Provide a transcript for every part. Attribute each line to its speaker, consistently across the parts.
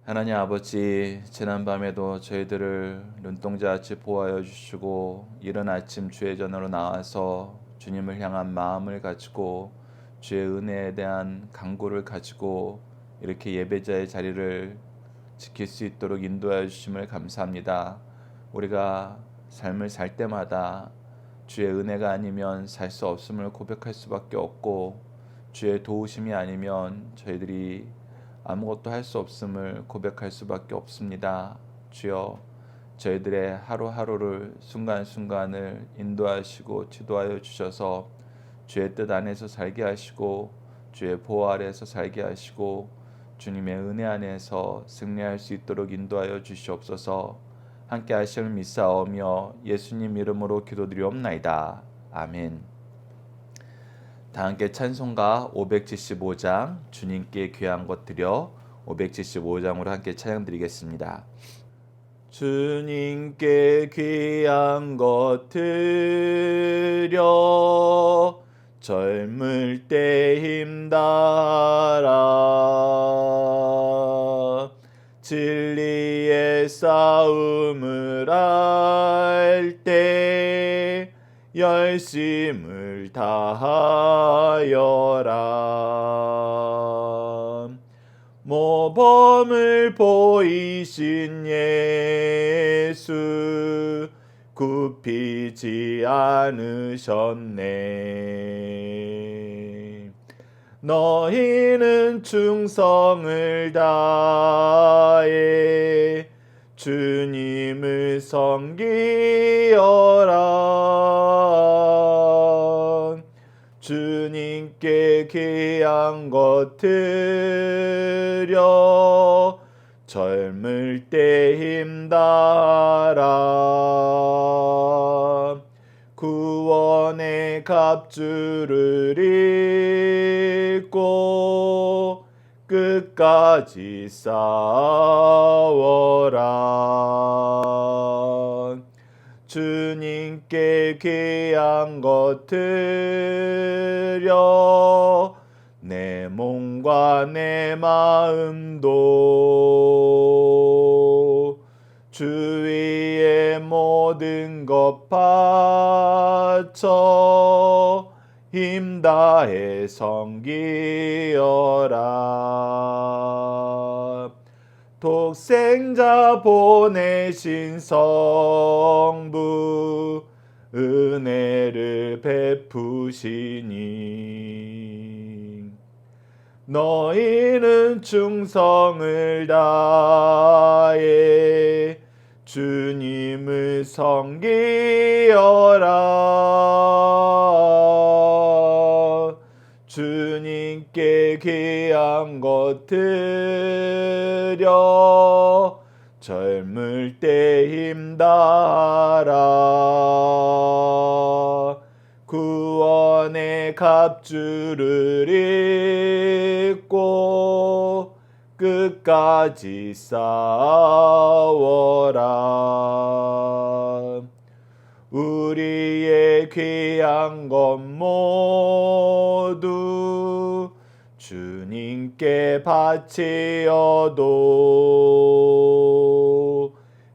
Speaker 1: 하나님 아버지, 지난밤에도 저희들을 눈동자같이 보호하여 주시고 이른 아침 주의 전으로 나와서 주님을 향한 마음을 가지고 주의 은혜에 대한 간구를 가지고 이렇게 예배자의 자리를 지킬 수 있도록 인도하여 주심을 감사합니다. 우리가 삶을 살 때마다 주의 은혜가 아니면 살 수 없음을 고백할 수밖에 없고, 주의 도우심이 아니면 저희들이 아무것도 할 수 없음을 고백할 수밖에 없습니다. 주여, 저희들의 하루하루를 순간순간을 인도하시고 지도하여 주셔서 주의 뜻 안에서 살게 하시고 주의 보호 아래에서 살게 하시고 주님의 은혜 안에서 승리할 수 있도록 인도하여 주시옵소서. 함께 하심을 믿사오며 예수님 이름으로 기도드리옵나이다. 아멘. 다 함께 찬송가 575장 주님께 귀한 것 드려 575장으로 함께 찬양 드리겠습니다. 주님께 귀한 것 드려 젊을 때 힘달아 진리의 싸움을 할 때 열심을 다하여라. 모범을 보이신 예수 굽히지 않으셨네. 너희는 충성을 다해 주님을 섬기어라. 주님께 귀한 것 드려 젊을 때 힘달아 구원의 갑주를 입고 끝까지 싸워라. 주님께 귀한 것 드려 내 몸과 내 마음도 주위의 모든 것 바쳐 힘다해 섬기어라. 독생자 보내신 성부 은혜를 베푸시니 너희는 충성을 다해 주님을 섬기어라. 주님께 귀한 것 드려 젊을 때 힘달아 구원의 갑주를 입고 끝까지 싸워라. 우리의 귀한 것 모두 주님께 바치어도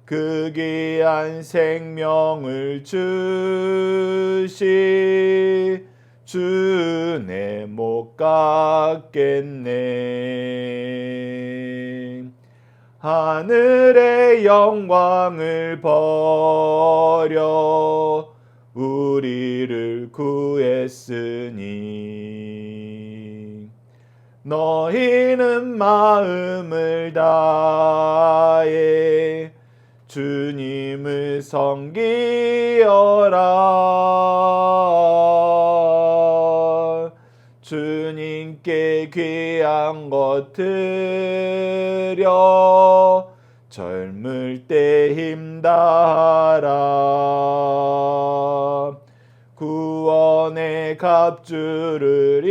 Speaker 1: 그 귀한 생명을 주시 주내 못 갚겠네. 하늘의 영광을 버려 우리를 구했으니 너희는 마음을 다해 주님을 섬기어라. 주님께 귀한 것 드려 젊을 때 힘달아 구원의 갑주를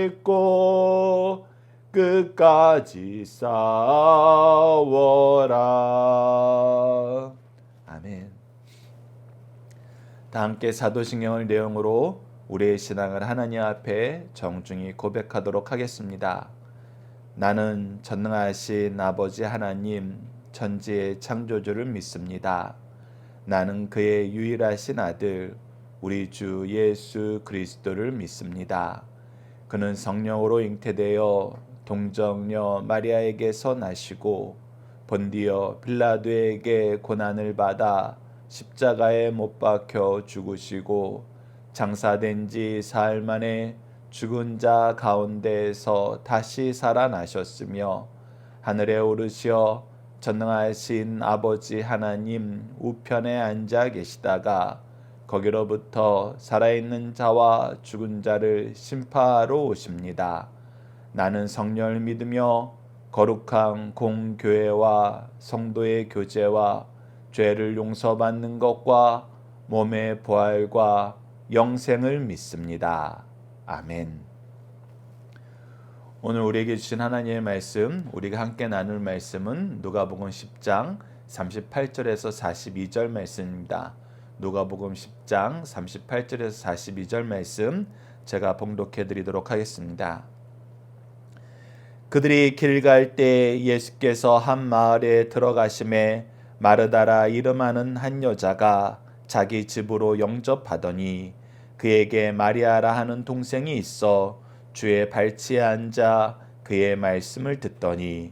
Speaker 1: 입고 끝까지 싸워라. 아멘. 다 함께 사도신경을 내용으로 우리의 신앙을 하나님 앞에 정중히 고백하도록 하겠습니다. 나는 전능하신 아버지 하나님 천지의 창조주를 믿습니다. 나는 그의 유일하신 아들 우리 주 예수 그리스도를 믿습니다. 그는 성령으로 잉태되어 동정녀 마리아에게서 나시고 본디어 빌라도에게 고난을 받아 십자가에 못 박혀 죽으시고 장사된 지 사흘 만에 죽은 자 가운데에서 다시 살아나셨으며 하늘에 오르시어 전능하신 아버지 하나님 우편에 앉아 계시다가 거기로부터 살아있는 자와 죽은 자를 심판하러 오십니다. 나는 성령을 믿으며 거룩한 공교회와 성도의 교제와 죄를 용서받는 것과 몸의 부활과 영생을 믿습니다. 아멘. 오늘 우리에게 주신 하나님의 말씀, 우리가 함께 나눌 말씀은 누가복음 10장 38절에서 42절 말씀입니다. 누가복음 10장 38절에서 42절 말씀 제가 봉독해 드리도록 하겠습니다. 그들이 길 갈 때 예수께서 한 마을에 들어가심에 마르다라 이름하는 한 여자가 자기 집으로 영접하더니 그에게 마리아라 하는 동생이 있어 주의 발치에 앉아 그의 말씀을 듣더니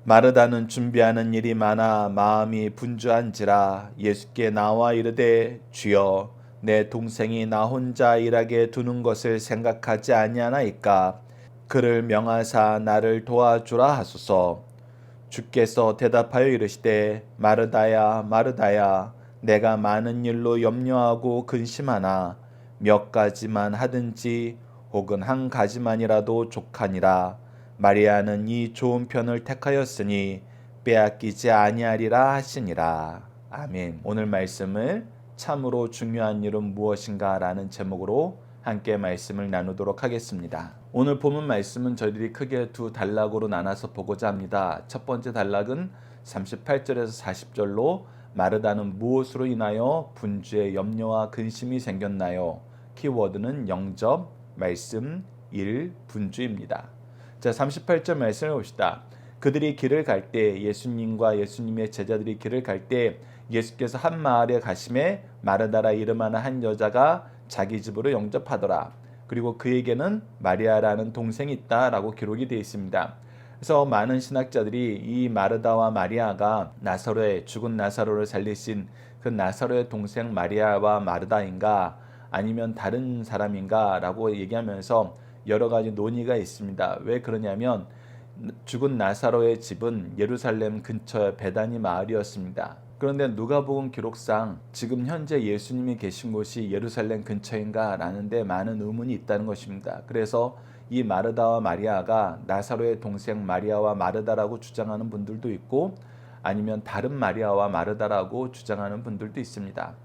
Speaker 1: 마르다는 준비하는 일이 많아 마음이 분주한지라 예수께 나와 이르되 주여 내 동생이 나 혼자 일하게 두는 것을 생각하지 아니하나이까 그를 명하사 나를 도와주라 하소서. 주께서 대답하여 이르시되 마르다야 마르다야 내가 많은 일로 염려하고 근심하나 몇 가지만 하든지 혹은 한 가지만이라도 족하니라. 마리아는 이 좋은 편을 택하였으니 빼앗기지 아니하리라 하시니라. 아멘. 오늘 말씀을 참으로 중요한 일은 무엇인가 라는 제목으로 함께 말씀을 나누도록 하겠습니다. 오늘 본문 말씀은 저희들이 크게 두 단락으로 나눠서 보고자 합니다. 첫 번째 단락은 38절에서 40절로 마르다는 무엇으로 인하여 분주의 염려와 근심이 생겼나요? 키워드는 영접, 말씀, 일, 분주입니다. 자, 38절 말씀을 봅시다. 그들이 길을 갈 때 예수님과 예수님의 제자들이 길을 갈 때 예수께서 한 마을에 가심에 마르다라 이름하는 한 여자가 자기 집으로 영접하더라. 그리고 그에게는 마리아라는 동생이 있다라고 기록이 되어 있습니다. 그래서 많은 신학자들이 이 마르다와 마리아가 나사로의 죽은 나사로를 살리신 그 나사로의 동생 마리아와 마르다인가 아니면 다른 사람인가라고 얘기하면서 여러 가지 논의가 있습니다. 왜 그러냐면 죽은 나사로의 집은 예루살렘 근처의 베다니 마을이었습니다. 그런데 누가복음 기록상 지금 현재 예수님이 계신 곳이 예루살렘 근처인가 라는 데 많은 의문이 있다는 것입니다. 그래서 이 마르다와 마리아가 나사로의 동생 마리아와 마르다라고 주장하는 분들도 있고 아니면 다른 마리아와 마르다라고 주장하는 분들도 있습니다.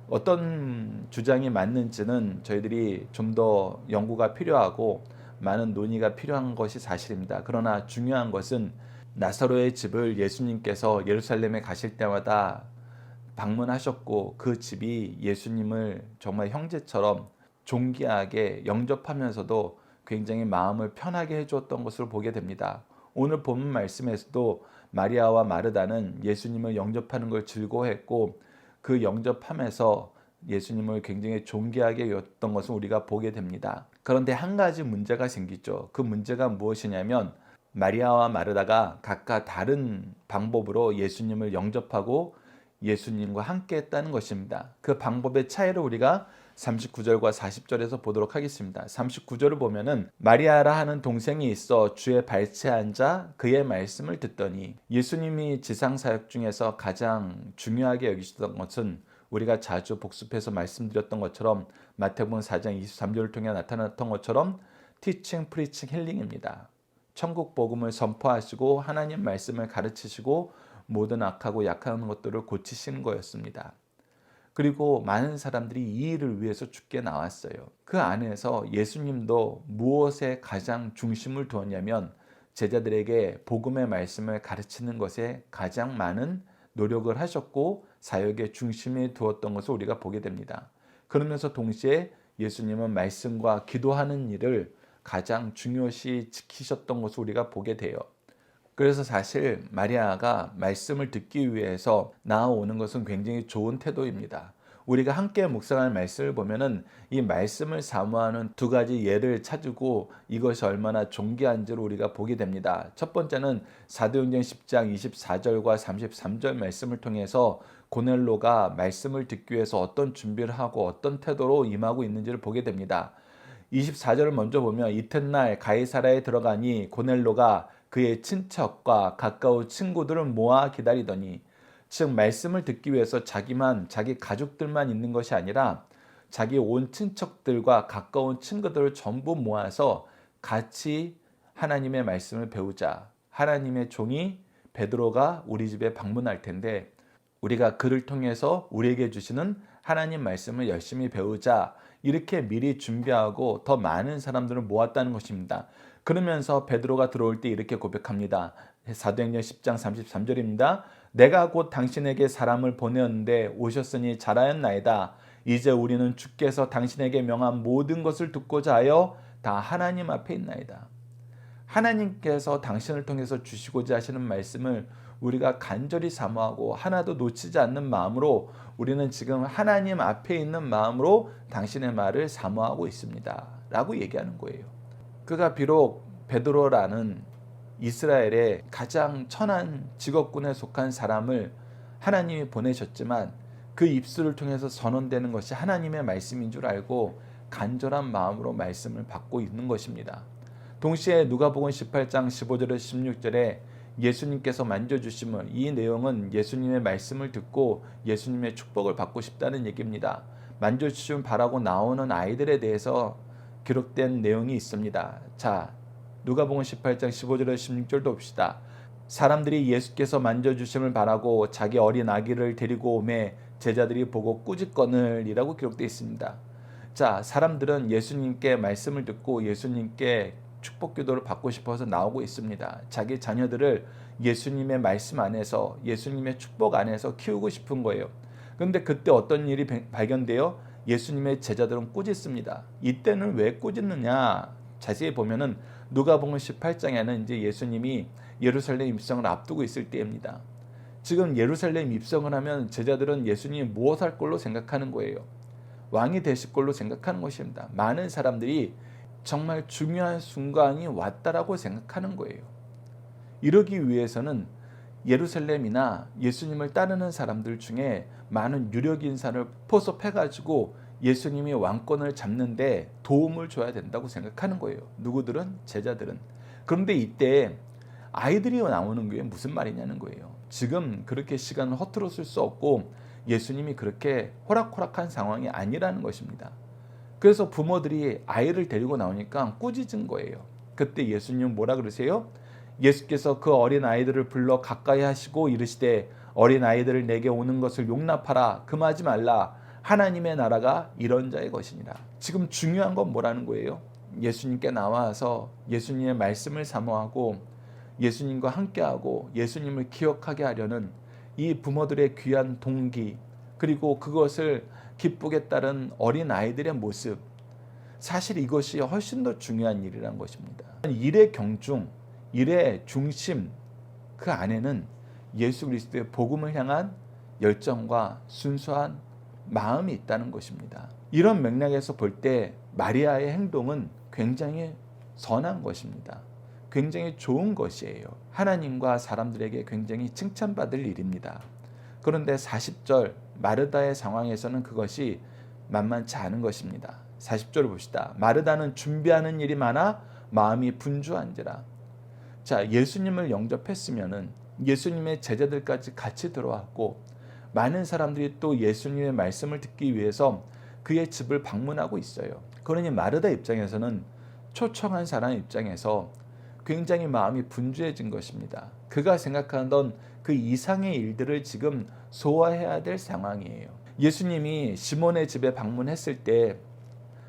Speaker 1: 어떤 주장이 맞는지는 저희들이 좀 더 연구가 필요하고 많은 논의가 필요한 것이 사실입니다. 그러나 중요한 것은 나사로의 집을 예수님께서 예루살렘에 가실 때마다 방문하셨고 그 집이 예수님을 정말 형제처럼 존귀하게 영접하면서도 굉장히 마음을 편하게 해주었던 것을 보게 됩니다. 오늘 본문 말씀에서도 마리아와 마르다는 예수님을 영접하는 걸 즐거워했고 그 영접하면서 예수님을 굉장히 존귀하게 여겼던 것을 우리가 보게 됩니다. 그런데 한 가지 문제가 생기죠. 그 문제가 무엇이냐면 마리아와 마르다가 각각 다른 방법으로 예수님을 영접하고 예수님과 함께 했다는 것입니다. 그 방법의 차이를 우리가 39절과 40절에서 보도록 하겠습니다. 39절을 보면은 마리아라 하는 동생이 있어 주의 발치에 앉아 그의 말씀을 듣더니 예수님이 지상사역 중에서 가장 중요하게 여기셨던 것은 우리가 자주 복습해서 말씀드렸던 것처럼 마태복음 4장 23절을 통해 나타났던 것처럼 티칭, 프리칭, 힐링입니다. 천국 복음을 선포하시고 하나님 말씀을 가르치시고 모든 악하고 약한 것들을 고치시는 거였습니다. 그리고 많은 사람들이 이 일을 위해서 죽게 나왔어요. 그 안에서 예수님도 무엇에 가장 중심을 두었냐면 제자들에게 복음의 말씀을 가르치는 것에 가장 많은 노력을 하셨고 사역의 중심에 두었던 것을 우리가 보게 됩니다. 그러면서 동시에 예수님은 말씀과 기도하는 일을 가장 중요시 지키셨던 것을 우리가 보게 돼요. 그래서 사실 마리아가 말씀을 듣기 위해서 나아오는 것은 굉장히 좋은 태도입니다. 우리가 함께 묵상할 말씀을 보면은 이 말씀을 사모하는 두 가지 예를 찾고 이것이 얼마나 존귀한지를 우리가 보게 됩니다. 첫 번째는 사도행전 10장 24절과 33절 말씀을 통해서 고넬로가 말씀을 듣기 위해서 어떤 준비를 하고 어떤 태도로 임하고 있는지를 보게 됩니다. 24절을 먼저 보면 이튿날 가이사라에 들어가니 고넬로가 그의 친척과 가까운 친구들을 모아 기다리더니, 즉 말씀을 듣기 위해서 자기 가족들만 있는 것이 아니라 자기 온 친척들과 가까운 친구들을 전부 모아서 같이 하나님의 말씀을 배우자. 하나님의 종이 베드로가 우리 집에 방문할 텐데 우리가 그를 통해서 우리에게 주시는 하나님 말씀을 열심히 배우자. 이렇게 미리 준비하고 더 많은 사람들을 모았다는 것입니다. 그러면서 베드로가 들어올 때 이렇게 고백합니다. 사도행전 10장 33절입니다. 내가 곧 당신에게 사람을 보내었는데 오셨으니 잘하였나이다. 이제 우리는 주께서 당신에게 명한 모든 것을 듣고자 하여 다 하나님 앞에 있나이다. 하나님께서 당신을 통해서 주시고자 하시는 말씀을 우리가 간절히 사모하고 하나도 놓치지 않는 마음으로 우리는 지금 하나님 앞에 있는 마음으로 당신의 말을 사모하고 있습니다. 라고 얘기하는 거예요. 그가 비록 베드로라는 이스라엘의 가장 천한 직업군에 속한 사람을 하나님이 보내셨지만 그 입술을 통해서 선언되는 것이 하나님의 말씀인 줄 알고 간절한 마음으로 말씀을 받고 있는 것입니다. 동시에 누가복음 18장 15절에서 16절에 예수님께서 만져주심을, 이 내용은 예수님의 말씀을 듣고 예수님의 축복을 받고 싶다는 얘기입니다. 만져주심을 바라고 나오는 아이들에 대해서 기록된 내용이 있습니다. 자, 누가복음 18장 15절에서 16절도 봅시다. 사람들이 예수께서 만져주심을 바라고 자기 어린 아기를 데리고 오매 제자들이 보고 꾸짖거늘이라고 기록되어 있습니다. 자, 사람들은 예수님께 말씀을 듣고 예수님께 축복 기도를 받고 싶어서 나오고 있습니다. 자기 자녀들을 예수님의 말씀 안에서, 예수님의 축복 안에서 키우고 싶은 거예요. 그런데 그때 어떤 일이 발견돼요? 예수님의 제자들은 꾸짖습니다. 이때는 왜 꾸짖느냐? 자세히 보면은 누가복음 18장에는 이제 예수님이 예루살렘 입성을 앞두고 있을 때입니다. 지금 예루살렘 입성을 하면 제자들은 예수님이 무엇할 걸로 생각하는 거예요? 왕이 되실 걸로 생각하는 것입니다. 많은 사람들이 정말 중요한 순간이 왔다라고 생각하는 거예요. 이러기 위해서는 예루살렘이나 예수님을 따르는 사람들 중에 많은 유력 인사를 포섭해가지고 예수님이 왕권을 잡는데 도움을 줘야 된다고 생각하는 거예요. 누구들은? 제자들은. 그런데 이때 아이들이 나오는 게 무슨 말이냐는 거예요. 지금 그렇게 시간을 허투루 쓸 수 없고 예수님이 그렇게 호락호락한 상황이 아니라는 것입니다. 그래서 부모들이 아이를 데리고 나오니까 꾸짖은 거예요. 그때 예수님은 뭐라 그러세요? 예수께서 그 어린 아이들을 불러 가까이 하시고 이르시되 어린 아이들을 내게 오는 것을 용납하라. 금하지 말라. 하나님의 나라가 이런 자의 것이니라. 지금 중요한 건 뭐라는 거예요? 예수님께 나와서 예수님의 말씀을 사모하고 예수님과 함께하고 예수님을 기억하게 하려는 이 부모들의 귀한 동기, 그리고 그것을 기쁘게 따른 어린 아이들의 모습, 사실 이것이 훨씬 더 중요한 일이라는 것입니다. 일의 경중, 일의 중심, 그 안에는 예수 그리스도의 복음을 향한 열정과 순수한 마음이 있다는 것입니다. 이런 맥락에서 볼 때 마리아의 행동은 굉장히 선한 것입니다. 굉장히 좋은 것이에요. 하나님과 사람들에게 굉장히 칭찬받을 일입니다. 그런데 40절 마르다의 상황에서는 그것이 만만치 않은 것입니다. 40절을 봅시다. 마르다는 준비하는 일이 많아 마음이 분주한지라. 자, 예수님을 영접했으면은 예수님의 제자들까지 같이 들어왔고 많은 사람들이 또 예수님의 말씀을 듣기 위해서 그의 집을 방문하고 있어요. 그러니 마르다 입장에서는 초청한 사람 입장에서 굉장히 마음이 분주해진 것입니다. 그가 생각하던 그 이상의 일들을 지금 소화해야 될 상황이에요. 예수님이 시몬의 집에 방문했을 때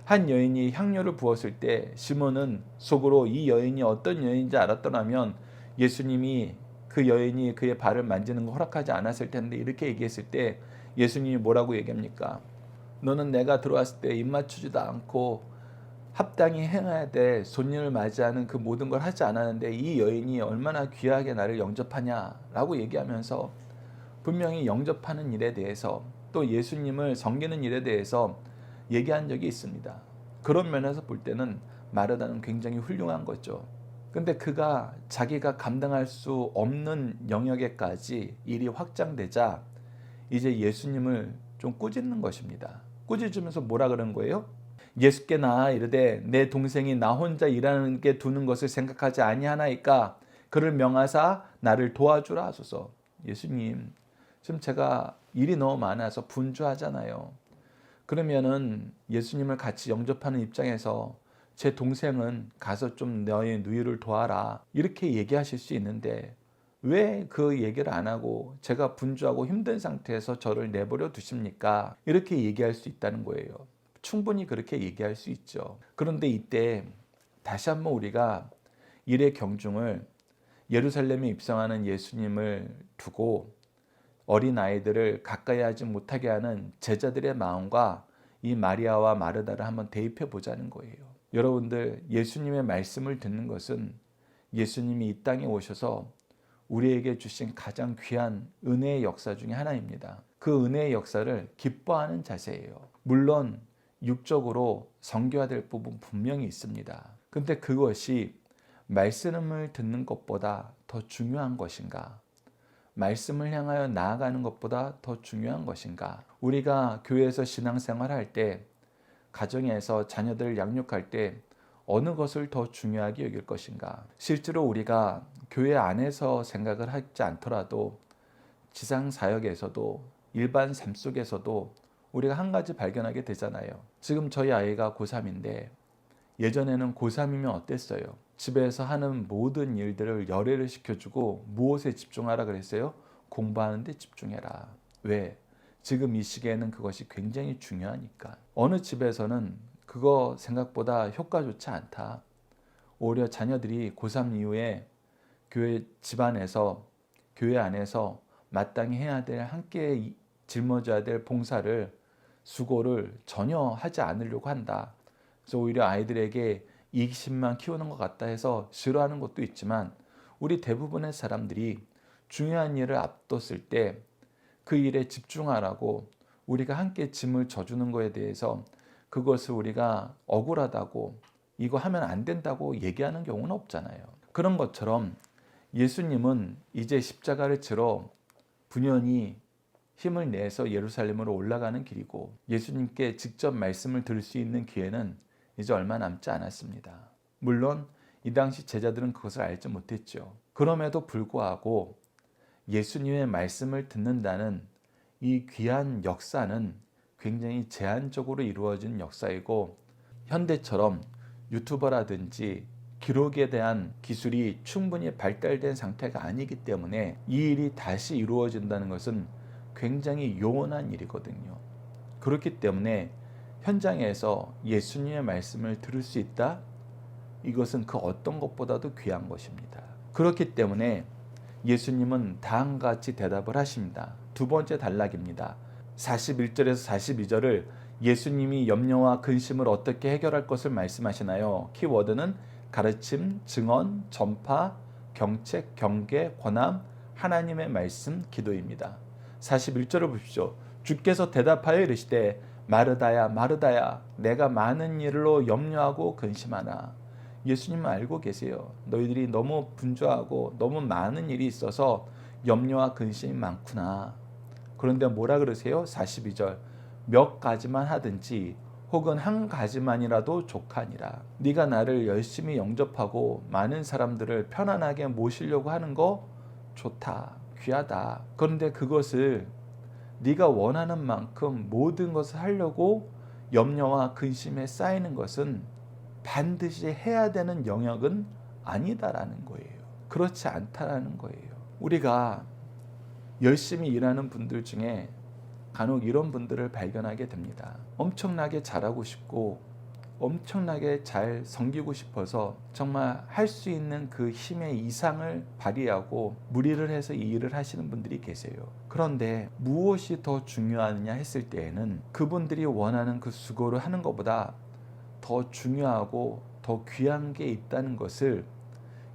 Speaker 1: 한 여인이 향료를 부었을 때 시몬은 속으로 이 여인이 어떤 여인인지 알았더라면 예수님이 그 여인이 그의 발을 만지는 거 허락하지 않았을 텐데, 이렇게 얘기했을 때 예수님이 뭐라고 얘기합니까? 너는 내가 들어왔을 때 입 맞추지도 않고 합당히 행해야 될 손님을 맞이하는 그 모든 걸 하지 않았는데 이 여인이 얼마나 귀하게 나를 영접하냐라고 얘기하면서 분명히 영접하는 일에 대해서 또 예수님을 섬기는 일에 대해서 얘기한 적이 있습니다. 그런 면에서 볼 때는 마르다는 굉장히 훌륭한 거죠. 근데 그가 자기가 감당할 수 없는 영역에까지 일이 확장되자 이제 예수님을 좀 꾸짖는 것입니다. 꾸짖으면서 뭐라 그런 거예요? 예수께 나아 이르되 내 동생이 나 혼자 일하는 게 두는 것을 생각하지 아니하나이까 그를 명하사 나를 도와주라 하소서. 예수님, 지금 제가 일이 너무 많아서 분주하잖아요. 그러면은 예수님을 같이 영접하는 입장에서 제 동생은 가서 좀 너의 누이를 도와라 이렇게 얘기하실 수 있는데 왜 그 얘기를 안 하고 제가 분주하고 힘든 상태에서 저를 내버려 두십니까? 이렇게 얘기할 수 있다는 거예요. 충분히 그렇게 얘기할 수 있죠. 그런데 이때 다시 한번 우리가 일의 경중을 예루살렘에 입성하는 예수님을 두고 어린아이들을 가까이 하지 못하게 하는 제자들의 마음과 이 마리아와 마르다를 한번 대입해 보자는 거예요. 여러분들, 예수님의 말씀을 듣는 것은 예수님이 이 땅에 오셔서 우리에게 주신 가장 귀한 은혜의 역사 중에 하나입니다. 그 은혜의 역사를 기뻐하는 자세예요. 물론 육적으로 성교화될 부분 분명히 있습니다. 근데 그것이 말씀을 듣는 것보다 더 중요한 것인가? 말씀을 향하여 나아가는 것보다 더 중요한 것인가? 우리가 교회에서 신앙생활할 때, 가정에서 자녀들을 양육할 때 어느 것을 더 중요하게 여길 것인가? 실제로 우리가 교회 안에서 생각을 하지 않더라도 지상 사역에서도 일반 삶 속에서도 우리가 한 가지 발견하게 되잖아요. 지금 저희 아이가 고3인데 예전에는 고3이면 어땠어요? 집에서 하는 모든 일들을 열애를 시켜주고 무엇에 집중하라 그랬어요? 공부하는 데 집중해라. 왜? 지금 이 시기에는 그것이 굉장히 중요하니까. 어느 집에서는 그거 생각보다 효과 좋지 않다. 오히려 자녀들이 고3 이후에 교회 집안에서 교회 안에서 마땅히 해야 될 함께 짊어져야 될 봉사를 수고를 전혀 하지 않으려고 한다. 그래서 오히려 아이들에게 이기심만 키우는 것 같다 해서 싫어하는 것도 있지만 우리 대부분의 사람들이 중요한 일을 앞뒀을 때 그 일에 집중하라고 우리가 함께 짐을 져주는 것에 대해서 그것을 우리가 억울하다고 이거 하면 안 된다고 얘기하는 경우는 없잖아요. 그런 것처럼 예수님은 이제 십자가를 지러 분연히 힘을 내서 예루살렘으로 올라가는 길이고 예수님께 직접 말씀을 들을 수 있는 기회는 이제 얼마 남지 않았습니다. 물론 이 당시 제자들은 그것을 알지 못했죠. 그럼에도 불구하고 예수님의 말씀을 듣는다는 이 귀한 역사는 굉장히 제한적으로 이루어진 역사이고 현대처럼 유튜버라든지 기록에 대한 기술이 충분히 발달된 상태가 아니기 때문에 이 일이 다시 이루어진다는 것은 굉장히 요원한 일이거든요. 그렇기 때문에 현장에서 예수님의 말씀을 들을 수 있다? 이것은 그 어떤 것보다도 귀한 것입니다. 그렇기 때문에 예수님은 다음과 같이 대답을 하십니다. 두 번째 단락입니다. 41절에서 42절을 예수님이 염려와 근심을 어떻게 해결할 것을 말씀하시나요? 키워드는 가르침, 증언, 전파, 경책, 경계, 권함, 하나님의 말씀, 기도입니다. 41절을 보십시오. 주께서 대답하여 이르시되 마르다야 마르다야 내가 많은 일로 염려하고 근심하나. 예수님은 알고 계세요. 너희들이 너무 분주하고 너무 많은 일이 있어서 염려와 근심이 많구나. 그런데 뭐라 그러세요? 42절 몇 가지만 하든지 혹은 한 가지만이라도 족하니라. 네가 나를 열심히 영접하고 많은 사람들을 편안하게 모시려고 하는 거 좋다. 귀하다. 그런데 그것을 네가 원하는 만큼 모든 것을 하려고 염려와 근심에 쌓이는 것은 반드시 해야 되는 영역은 아니다라는 거예요. 그렇지 않다라는 거예요. 우리가 열심히 일하는 분들 중에 간혹 이런 분들을 발견하게 됩니다. 엄청나게 잘하고 싶고 엄청나게 잘 섬기고 싶어서 정말 할 수 있는 그 힘의 이상을 발휘하고 무리를 해서 이 일을 하시는 분들이 계세요. 그런데 무엇이 더 중요하느냐 했을 때에는 그분들이 원하는 그 수고를 하는 것보다 더 중요하고 더 귀한 게 있다는 것을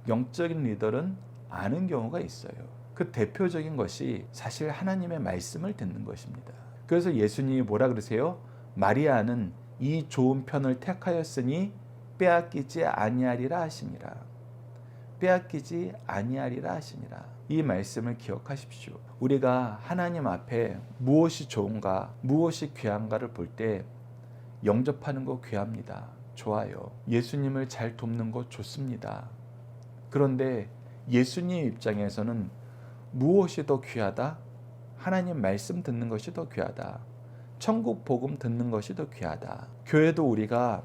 Speaker 1: 영적인 리더는 아는 경우가 있어요. 그 대표적인 것이 사실 하나님의 말씀을 듣는 것입니다. 그래서 예수님이 뭐라 그러세요? 마리아는 이 좋은 편을 택하였으니 빼앗기지 아니하리라 하시니라. 빼앗기지 아니하리라 하시니라. 이 말씀을 기억하십시오. 우리가 하나님 앞에 무엇이 좋은가, 무엇이 귀한가를 볼 때 영접하는 거 귀합니다. 좋아요. 예수님을 잘 돕는 거 좋습니다. 그런데 예수님 입장에서는 무엇이 더 귀하다? 하나님 말씀 듣는 것이 더 귀하다. 천국 복음 듣는 것이 더 귀하다. 교회도 우리가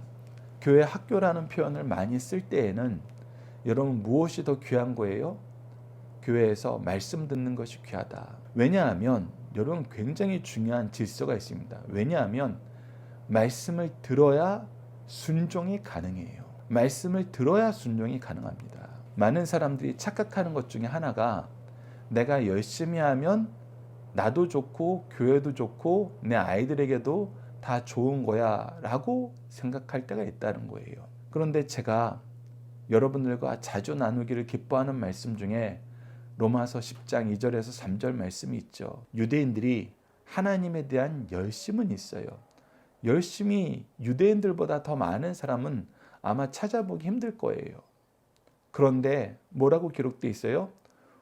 Speaker 1: 교회 학교라는 표현을 많이 쓸 때에는 여러분 무엇이 더 귀한 거예요? 교회에서 말씀 듣는 것이 귀하다. 왜냐하면 여러분 굉장히 중요한 질서가 있습니다. 왜냐하면 말씀을 들어야 순종이 가능해요. 말씀을 들어야 순종이 가능합니다. 많은 사람들이 착각하는 것 중에 하나가 내가 열심히 하면 나도 좋고 교회도 좋고 내 아이들에게도 다 좋은 거야 라고 생각할 때가 있다는 거예요. 그런데 제가 여러분들과 자주 나누기를 기뻐하는 말씀 중에 로마서 10장 2절에서 3절 말씀이 있죠. 유대인들이 하나님에 대한 열심은 있어요. 열심히 유대인들보다 더 많은 사람은 아마 찾아보기 힘들 거예요. 그런데 뭐라고 기록되어 있어요?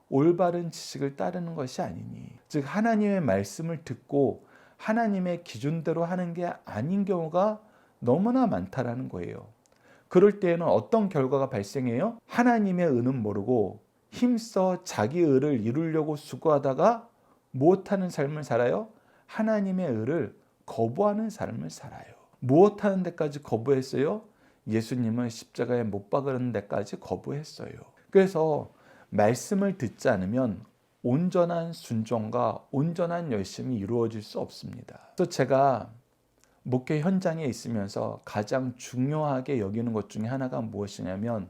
Speaker 1: 올바른 지식을 따르는 것이 아니니. 즉 하나님의 말씀을 듣고 하나님의 기준대로 하는 게 아닌 경우가 너무나 많다라는 거예요. 그럴 때에는 어떤 결과가 발생해요? 하나님의 의는 모르고 힘써 자기 의를 이루려고 수고하다가 무엇하는 삶을 살아요? 하나님의 의를 거부하는 삶을 살아요. 무엇하는 데까지 거부했어요? 예수님을 십자가에 못 박는 데까지 거부했어요. 그래서 말씀을 듣지 않으면 온전한 순종과 온전한 열심이 이루어질 수 없습니다. 또 제가 목회 현장에 있으면서 가장 중요하게 여기는 것 중에 하나가 무엇이냐면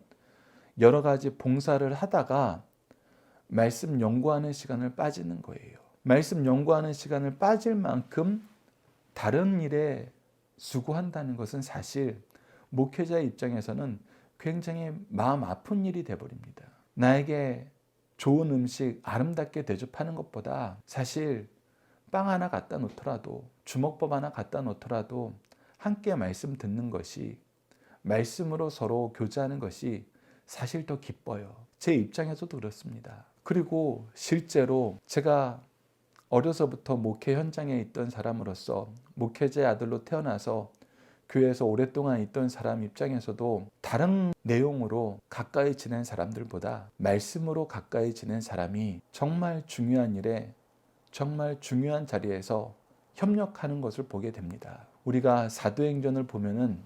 Speaker 1: 여러 가지 봉사를 하다가 말씀 연구하는 시간을 빠지는 거예요. 말씀 연구하는 시간을 빠질 만큼 다른 일에 수고한다는 것은 사실 목회자의 입장에서는 굉장히 마음 아픈 일이 되어버립니다. 나에게 좋은 음식 아름답게 대접하는 것보다 사실 빵 하나 갖다 놓더라도 주먹밥 하나 갖다 놓더라도 함께 말씀 듣는 것이 말씀으로 서로 교제하는 것이 사실 더 기뻐요. 제 입장에서도 그렇습니다. 그리고 실제로 제가 어려서부터 목회 현장에 있던 사람으로서 목회자의 아들로 태어나서 교회에서 오랫동안 있던 사람 입장에서도 다른 내용으로 가까이 지낸 사람들보다 말씀으로 가까이 지낸 사람이 정말 중요한 일에 정말 중요한 자리에서 협력하는 것을 보게 됩니다. 우리가 사도행전을 보면은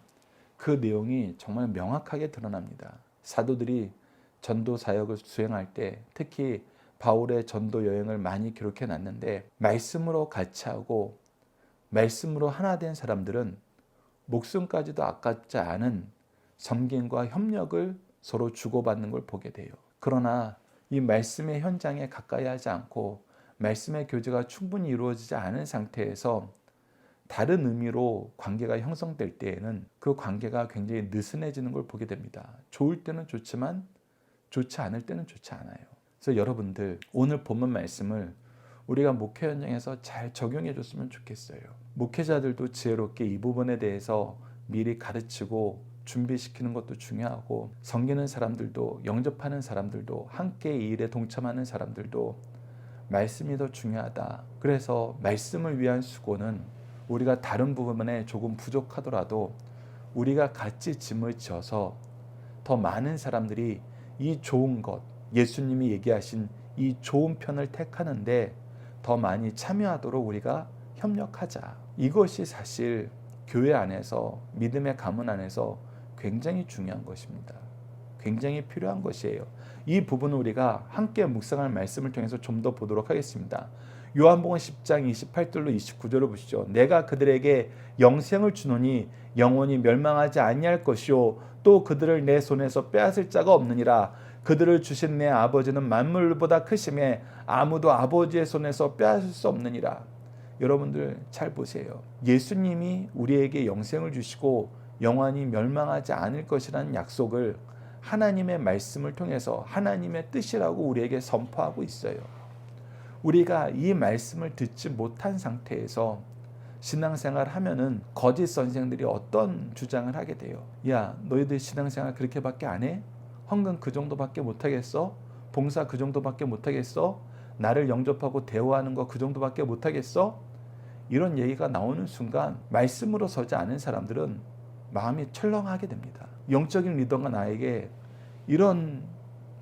Speaker 1: 그 내용이 정말 명확하게 드러납니다. 사도들이 전도 사역을 수행할 때 특히 바울의 전도 여행을 많이 기록해 놨는데 말씀으로 같이 하고 말씀으로 하나 된 사람들은 목숨까지도 아깝지 않은 섬김과 협력을 서로 주고받는 걸 보게 돼요. 그러나 이 말씀의 현장에 가까이 하지 않고 말씀의 교제가 충분히 이루어지지 않은 상태에서 다른 의미로 관계가 형성될 때에는 그 관계가 굉장히 느슨해지는 걸 보게 됩니다. 좋을 때는 좋지만 좋지 않을 때는 좋지 않아요. 그래서 여러분들 오늘 본문 말씀을 우리가 목회 현장에서 잘 적용해 줬으면 좋겠어요. 목회자들도 지혜롭게 이 부분에 대해서 미리 가르치고 준비시키는 것도 중요하고 섬기는 사람들도 영접하는 사람들도 함께 이 일에 동참하는 사람들도 말씀이 더 중요하다. 그래서 말씀을 위한 수고는 우리가 다른 부분에 조금 부족하더라도 우리가 같이 짐을 지어서 더 많은 사람들이 이 좋은 것, 예수님이 얘기하신 이 좋은 편을 택하는데 더 많이 참여하도록 우리가 협력하자. 이것이 사실 교회 안에서 믿음의 가문 안에서 굉장히 중요한 것입니다. 굉장히 필요한 것이에요. 이 부분을 우리가 함께 묵상할 말씀을 통해서 좀 더 보도록 하겠습니다. 요한복음 10장 28절로 29절을 보시죠. 내가 그들에게 영생을 주노니 영원히 멸망하지 아니할 것이요 또 그들을 내 손에서 빼앗을 자가 없느니라. 그들을 주신 내 아버지는 만물보다 크심에 아무도 아버지의 손에서 빼앗을 수 없느니라. 여러분들 잘 보세요. 예수님이 우리에게 영생을 주시고 영원히 멸망하지 않을 것이라는 약속을 하나님의 말씀을 통해서 하나님의 뜻이라고 우리에게 선포하고 있어요. 우리가 이 말씀을 듣지 못한 상태에서 신앙생활 하면은 거짓 선생들이 어떤 주장을 하게 돼요. 야, 너희들 신앙생활 그렇게밖에 안 해? 헌금 그 정도밖에 못하겠어? 봉사 그 정도밖에 못하겠어? 나를 영접하고 대화하는 거 그 정도밖에 못하겠어? 이런 얘기가 나오는 순간 말씀으로 서지 않은 사람들은 마음이 철렁하게 됩니다. 영적인 리더가 나에게 이런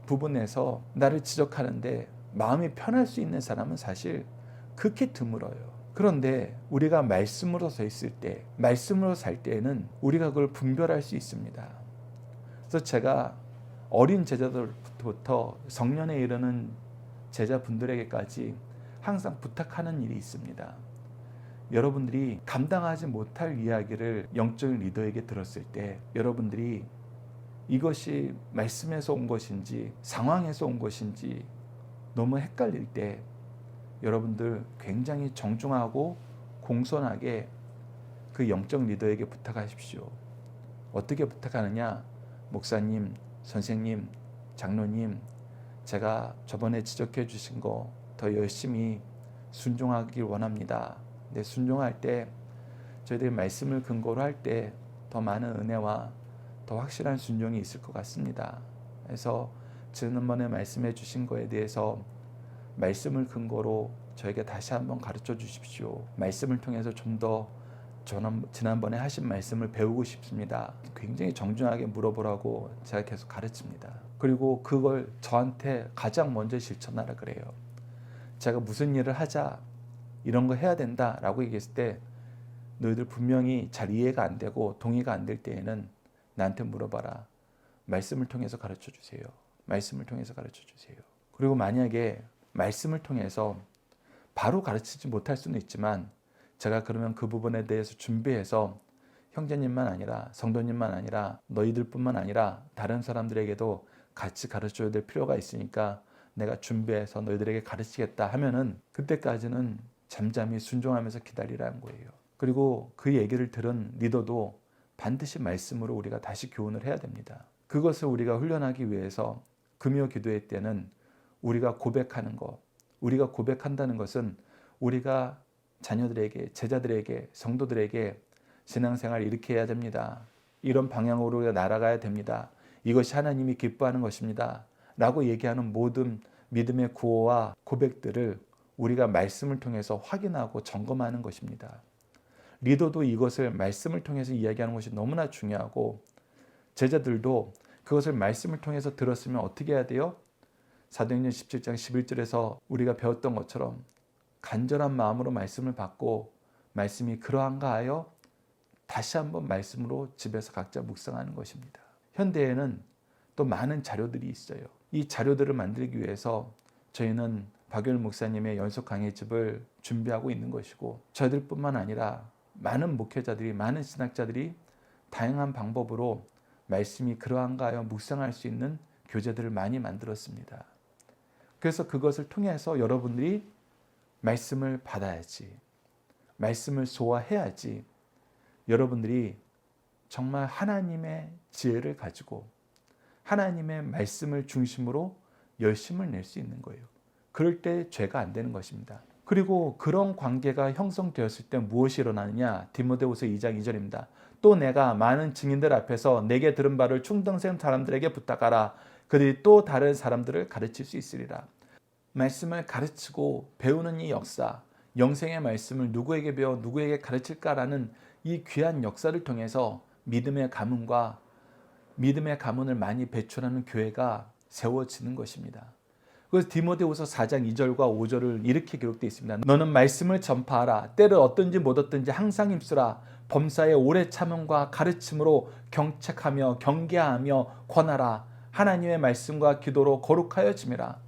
Speaker 1: 부분에서 나를 지적하는데 마음이 편할 수 있는 사람은 사실 극히 드물어요. 그런데 우리가 말씀으로 서 있을 때, 말씀으로 살 때에는 우리가 그걸 분별할 수 있습니다. 그래서 제가 어린 제자들부터 성년에 이르는 제자분들에게까지 항상 부탁하는 일이 있습니다. 여러분들이 감당하지 못할 이야기를 영적인 리더에게 들었을 때 여러분들이 이것이 말씀에서 온 것인지 상황에서 온 것인지 너무 헷갈릴 때 여러분들 굉장히 정중하고 공손하게 그 영적 리더에게 부탁하십시오. 어떻게 부탁하느냐? 목사님, 선생님, 장로님, 제가 저번에 지적해 주신 거 더 열심히 순종하길 원합니다. 근데 순종할 때 저희들이 말씀을 근거로 할 때 더 많은 은혜와 더 확실한 순종이 있을 것 같습니다. 그래서 지난번에 말씀해 주신 거에 대해서 말씀을 근거로 저에게 다시 한번 가르쳐 주십시오. 말씀을 통해서 좀 더 지난번에 하신 말씀을 배우고 싶습니다. 굉장히 정중하게 물어보라고 제가 계속 가르칩니다. 그리고 그걸 저한테 가장 먼저 실천하라 그래요. 제가 무슨 일을 하자, 이런 거 해야 된다라고 얘기했을 때 너희들 분명히 잘 이해가 안 되고 동의가 안 될 때에는 나한테 물어봐라. 말씀을 통해서 가르쳐 주세요. 말씀을 통해서 가르쳐 주세요. 그리고 만약에 말씀을 통해서 바로 가르치지 못할 수는 있지만 제가 그러면 그 부분에 대해서 준비해서 형제님만 아니라 성도님만 아니라 너희들뿐만 아니라 다른 사람들에게도 같이 가르쳐야 될 필요가 있으니까 내가 준비해서 너희들에게 가르치겠다 하면은 그때까지는 잠잠히 순종하면서 기다리라는 거예요. 그리고 그 얘기를 들은 리더도 반드시 말씀으로 우리가 다시 교훈을 해야 됩니다. 그것을 우리가 훈련하기 위해서 금요 기도회 때는 우리가 고백하는 것, 우리가 고백한다는 것은 우리가 자녀들에게, 제자들에게, 성도들에게 신앙생활 이렇게 해야 됩니다. 이런 방향으로 우리가 날아가야 됩니다. 이것이 하나님이 기뻐하는 것입니다. 라고 얘기하는 모든 믿음의 구호와 고백들을 우리가 말씀을 통해서 확인하고 점검하는 것입니다. 리더도 이것을 말씀을 통해서 이야기하는 것이 너무나 중요하고 제자들도 그것을 말씀을 통해서 들었으면 어떻게 해야 돼요? 사도행전 17장 11절에서 우리가 배웠던 것처럼 간절한 마음으로 말씀을 받고 말씀이 그러한가 하여 다시 한번 말씀으로 집에서 각자 묵상하는 것입니다. 현대에는 또 많은 자료들이 있어요. 이 자료들을 만들기 위해서 저희는 박열 목사님의 연속 강해집을 준비하고 있는 것이고 저희들뿐만 아니라 많은 목회자들이, 많은 신학자들이 다양한 방법으로 말씀이 그러한가 하여 묵상할 수 있는 교재들을 많이 만들었습니다. 그래서 그것을 통해서 여러분들이 말씀을 받아야지, 말씀을 소화해야지 여러분들이 정말 하나님의 지혜를 가지고 하나님의 말씀을 중심으로 열심을 낼 수 있는 거예요. 그럴 때 죄가 안 되는 것입니다. 그리고 그런 관계가 형성되었을 때 무엇이 일어나느냐? 디모데후서 2장 2절입니다. 또 내가 많은 증인들 앞에서 내게 들은 바를 충동생 사람들에게 부탁하라. 그들이 또 다른 사람들을 가르칠 수 있으리라. 말씀을 가르치고 배우는 이 역사, 영생의 말씀을 누구에게 배워 누구에게 가르칠까라는 이 귀한 역사를 통해서 믿음의 가문과 믿음의 가문을 많이 배출하는 교회가 세워지는 것입니다. 그래서 디모데후서 4장 2절과 5절을 이렇게 기록되어 있습니다. 너는 말씀을 전파하라. 때를 얻든지 못 얻든지 항상 힘쓰라. 범사의 오래 참음과 가르침으로 경책하며 경계하며 권하라. 하나님의 말씀과 기도로 거룩하여 지매라.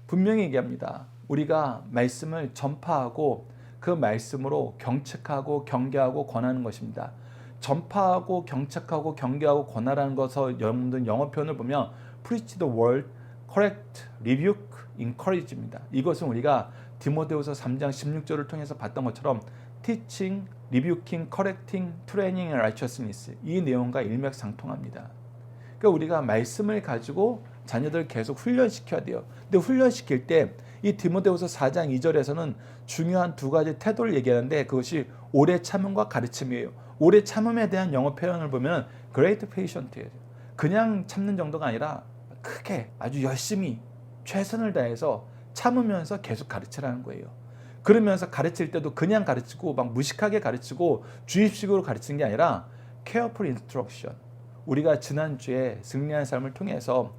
Speaker 1: 분명히 얘기합니다. 우리가 말씀을 전파하고 그 말씀으로 경책하고 경계하고 권하는 것입니다. 전파하고 경책하고 경계하고 권하라는 것을 여러분들 영어 표현을 보면 preach the word, correct, rebuke, encourage입니다. 이것은 우리가 디모데후서 3장 16절을 통해서 봤던 것처럼 teaching, rebuking, correcting, training and righteousness 이 내용과 일맥상통합니다. 그러니까 우리가 말씀을 가지고 자녀들을 계속 훈련시켜야 돼요. 근데 훈련시킬 때 이 디모데후서 4장 2절에서는 중요한 두 가지 태도를 얘기하는데 그것이 오래 참음과 가르침이에요. 오래 참음에 대한 영어 표현을 보면 great patience예요. 그냥 참는 정도가 아니라 크게 아주 열심히 최선을 다해서 참으면서 계속 가르치라는 거예요. 그러면서 가르칠 때도 그냥 가르치고 막 무식하게 가르치고 주입식으로 가르치는 게 아니라 careful instruction. 우리가 지난주에 승리한 삶을 통해서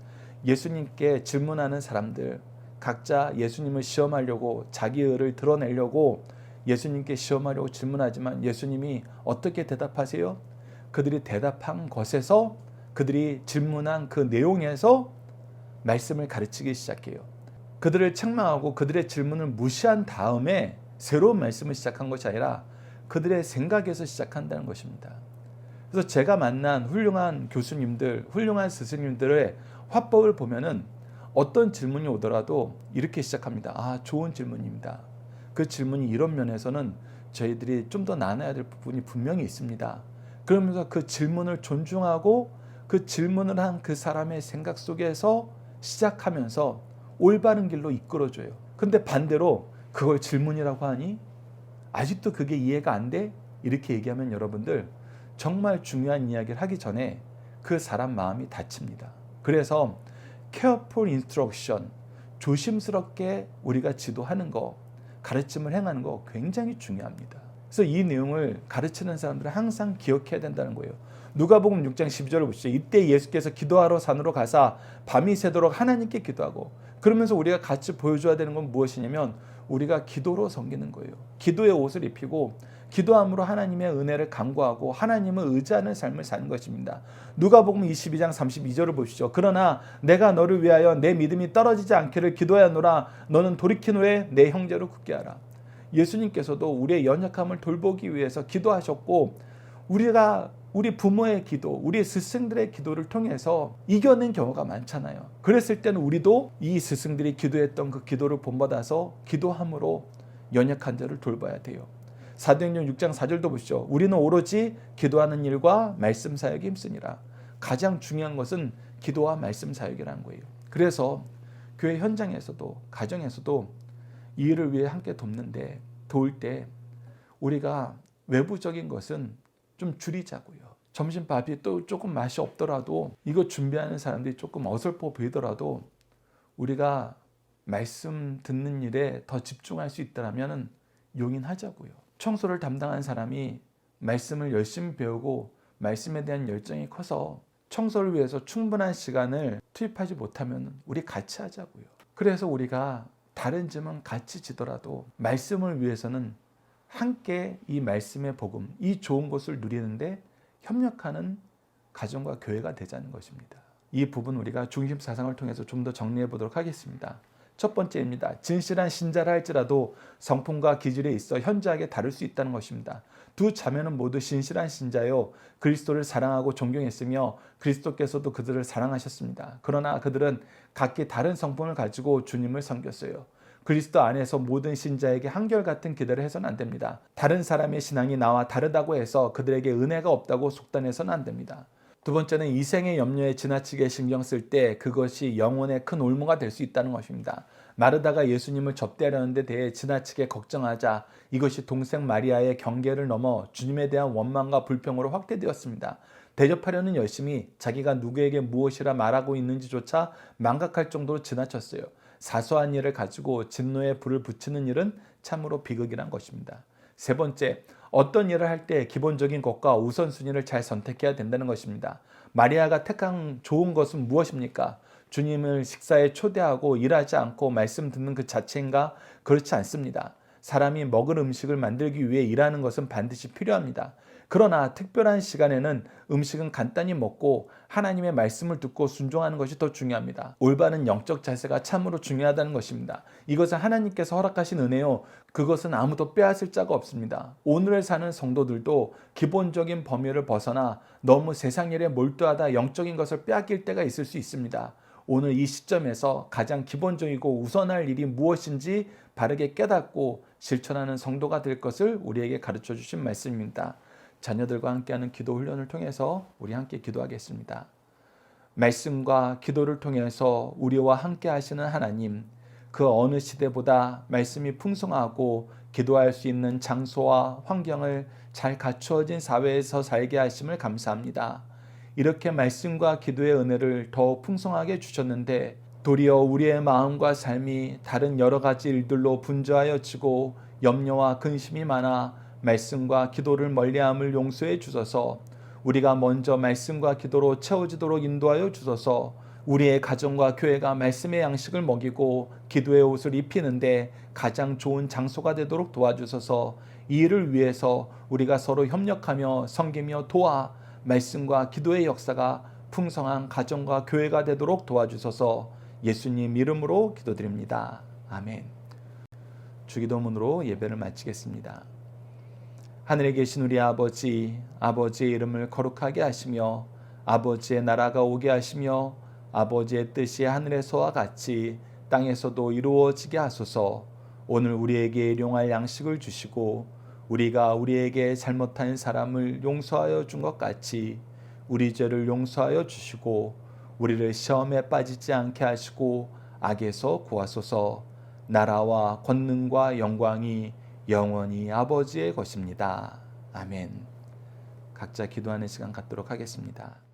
Speaker 1: 예수님께 질문하는 사람들 각자 예수님을 시험하려고 자기 의를 드러내려고 예수님께 시험하려고 질문하지만 예수님이 어떻게 대답하세요? 그들이 대답한 것에서 그들이 질문한 그 내용에서 말씀을 가르치기 시작해요. 그들을 책망하고 그들의 질문을 무시한 다음에 새로운 말씀을 시작한 것이 아니라 그들의 생각에서 시작한다는 것입니다. 그래서 제가 만난 훌륭한 교수님들, 훌륭한 스승님들의 화법을 보면은 어떤 질문이 오더라도 이렇게 시작합니다. 아, 좋은 질문입니다. 그 질문이 이런 면에서는 저희들이 좀 더 나눠야 될 부분이 분명히 있습니다. 그러면서 그 질문을 존중하고 그 질문을 한 그 사람의 생각 속에서 시작하면서 올바른 길로 이끌어줘요. 근데 반대로 그걸 질문이라고 하니 아직도 그게 이해가 안 돼? 이렇게 얘기하면 여러분들 정말 중요한 이야기를 하기 전에 그 사람 마음이 다칩니다. 그래서 careful instruction, 조심스럽게 우리가 지도하는 거, 가르침을 행하는 거 굉장히 중요합니다. 그래서 이 내용을 가르치는 사람들은 항상 기억해야 된다는 거예요. 누가복음 6장 12절을 보시죠. 이때 예수께서 기도하러 산으로 가사 밤이 새도록 하나님께 기도하고 그러면서 우리가 같이 보여줘야 되는 건 무엇이냐면 우리가 기도로 섬기는 거예요. 기도의 옷을 입히고 기도함으로 하나님의 은혜를 간구하고 하나님을 의지하는 삶을 사는 것입니다. 누가복음 22장 32절을 보시죠. 그러나 내가 너를 위하여 내 믿음이 떨어지지 않기를 기도하노라. 너는 돌이킨 후에 내 형제를 굳게 하라. 예수님께서도 우리의 연약함을 돌보기 위해서 기도하셨고 우리 부모의 기도, 우리 스승들의 기도를 통해서 이겨낸 경우가 많잖아요. 그랬을 때는 우리도 이 스승들이 기도했던 그 기도를 본받아서 기도함으로 연약한 자를 돌봐야 돼요. 사도행전 6장 4절도 보시죠. 우리는 오로지 기도하는 일과 말씀 사역에 힘쓰니라. 가장 중요한 것은 기도와 말씀 사역이라는 거예요. 그래서 교회 현장에서도 가정에서도 이 일을 위해 함께 돕는데 도울 때 우리가 외부적인 것은 좀 줄이자고요. 점심밥이 또 조금 맛이 없더라도 이거 준비하는 사람들이 조금 어설퍼 보이더라도 우리가 말씀 듣는 일에 더 집중할 수 있다면 용인하자고요. 청소를 담당한 사람이 말씀을 열심히 배우고 말씀에 대한 열정이 커서 청소를 위해서 충분한 시간을 투입하지 못하면 우리 같이 하자고요. 그래서 우리가 다른 짐은 같이 지더라도 말씀을 위해서는 함께 이 말씀의 복음, 이 좋은 것을 누리는데 협력하는 가정과 교회가 되자는 것입니다. 이 부분 우리가 중심 사상을 통해서 좀 더 정리해 보도록 하겠습니다. 첫 번째입니다. 진실한 신자라 할지라도 성품과 기질에 있어 현저하게 다를 수 있다는 것입니다. 두 자매는 모두 신실한 신자요 그리스도를 사랑하고 존경했으며 그리스도께서도 그들을 사랑하셨습니다. 그러나 그들은 각기 다른 성품을 가지고 주님을 섬겼어요. 그리스도 안에서 모든 신자에게 한결같은 기대를 해서는 안 됩니다. 다른 사람의 신앙이 나와 다르다고 해서 그들에게 은혜가 없다고 속단해서는 안 됩니다. 두 번째는 이생의 염려에 지나치게 신경 쓸 때 그것이 영혼의 큰 올무가 될 수 있다는 것입니다. 마르다가 예수님을 접대하려는 데 대해 지나치게 걱정하자 이것이 동생 마리아의 경계를 넘어 주님에 대한 원망과 불평으로 확대되었습니다. 대접하려는 열심이 자기가 누구에게 무엇이라 말하고 있는지조차 망각할 정도로 지나쳤어요. 사소한 일을 가지고 진노의 불을 붙이는 일은 참으로 비극이란 것입니다. 세 번째, 어떤 일을 할 때 기본적인 것과 우선순위를 잘 선택해야 된다는 것입니다. 마리아가 택한 좋은 것은 무엇입니까? 주님을 식사에 초대하고 일하지 않고 말씀 듣는 그 자체인가? 그렇지 않습니다. 사람이 먹을 음식을 만들기 위해 일하는 것은 반드시 필요합니다. 그러나 특별한 시간에는 음식은 간단히 먹고 하나님의 말씀을 듣고 순종하는 것이 더 중요합니다. 올바른 영적 자세가 참으로 중요하다는 것입니다. 이것은 하나님께서 허락하신 은혜요. 그것은 아무도 빼앗을 자가 없습니다. 오늘을 사는 성도들도 기본적인 범위를 벗어나 너무 세상 일에 몰두하다 영적인 것을 빼앗길 때가 있을 수 있습니다. 오늘 이 시점에서 가장 기본적이고 우선할 일이 무엇인지 바르게 깨닫고 실천하는 성도가 될 것을 우리에게 가르쳐 주신 말씀입니다. 자녀들과 함께하는 기도 훈련을 통해서 우리 함께 기도하겠습니다. 말씀과 기도를 통해서 우리와 함께 하시는 하나님, 그 어느 시대보다 말씀이 풍성하고 기도할 수 있는 장소와 환경을 잘 갖추어진 사회에서 살게 하심을 감사합니다. 이렇게 말씀과 기도의 은혜를 더 풍성하게 주셨는데 도리어 우리의 마음과 삶이 다른 여러 가지 일들로 분주하여지고 염려와 근심이 많아 말씀과 기도를 멀리함을 용서해 주소서. 우리가 먼저 말씀과 기도로 채워지도록 인도하여 주소서. 우리의 가정과 교회가 말씀의 양식을 먹이고 기도의 옷을 입히는데 가장 좋은 장소가 되도록 도와주소서. 이 일을 위해서 우리가 서로 협력하며 섬기며 도와 말씀과 기도의 역사가 풍성한 가정과 교회가 되도록 도와주소서. 예수님 이름으로 기도드립니다. 아멘. 주기도문으로 예배를 마치겠습니다. 하늘에 계신 우리 아버지, 아버지의 이름을 거룩하게 하시며 아버지의 나라가 오게 하시며 아버지의 뜻이 하늘에서와 같이 땅에서도 이루어지게 하소서. 오늘 우리에게 일용할 양식을 주시고 우리가 우리에게 잘못한 사람을 용서하여 준 것 같이 우리 죄를 용서하여 주시고 우리를 시험에 빠지지 않게 하시고 악에서 구하소서. 나라와 권능과 영광이 영원히 아버지의 것입니다. 아멘. 각자 기도하는 시간 갖도록 하겠습니다.